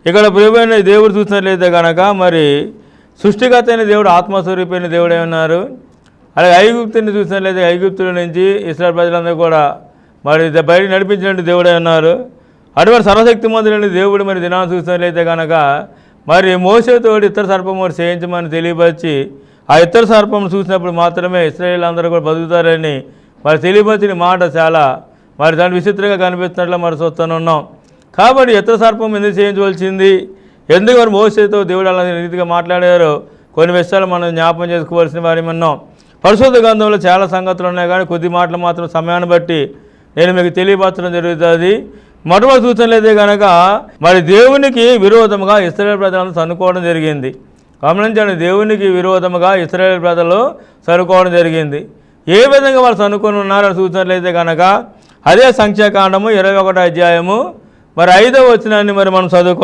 ఇక్కడ ప్రభువైన దేవుడు చూసినట్లయితే కనుక మరి సృష్టికర్త అయిన దేవుడు ఆత్మస్వరూపైన దేవుడే ఉన్నారు. అలాగే ఐగుప్తుని చూసినట్లయితే ఐగుప్తుల నుంచి ఇశ్రాయేలు ప్రజలందరూ కూడా మరి బయట నడిపించినట్టు దేవుడే ఉన్నారు. అటువంటి సర్వశక్తిమంతుడైన దేవుడు మరి దినాన్ని చూసినట్లయితే కనుక మరి మోసేతోటి ఇతర సర్పం ఒకటి చేయించమని తెలియపరిచి ఆ ఇతర సర్పం చూసినప్పుడు మాత్రమే ఇశ్రాయేలు అందరూ కూడా బతుకుతారని మరి తెలియపరిచిన మాట చాలా మరి దాని విచిత్రంగా కనిపిస్తున్నట్లు మరి చూస్తూనే ఉన్నాం. కాబట్టి ఇతర సర్పం ఎందుకు చేయించవలసింది, ఎందుకు మరి మోసేతో దేవుడు అలా రీతిగా మాట్లాడారో కొన్ని విషయాలు మనం జ్ఞాపకం చేసుకోవాల్సిన వారి ఉన్నాం. పరిశుద్ధ గ్రంథంలో చాలా సంగతులు ఉన్నాయి, కానీ కొద్ది మాటలు మాత్రం సమయాన్ని బట్టి నేను మీకు తెలియపరచడం జరుగుతుంది. మొట్టమొదటి చూసినట్లయితే కనుక మరి దేవునికి విరోధముగా ఇశ్రాయేలు ప్రజలను సన్నుకోవడం జరిగింది. గమనించండి, దేవునికి విరోధముగా ఇశ్రాయేలు ప్రజలు సన్నుకోవడం జరిగింది. ఏ విధంగా వాళ్ళు సన్నుకొని ఉన్నారని చూసినట్లయితే కనుక అదే సంఖ్యాకాండము 21వ అధ్యాయము మరి 5వ వచనాన్ని మరి మనం చదువుకుందాం.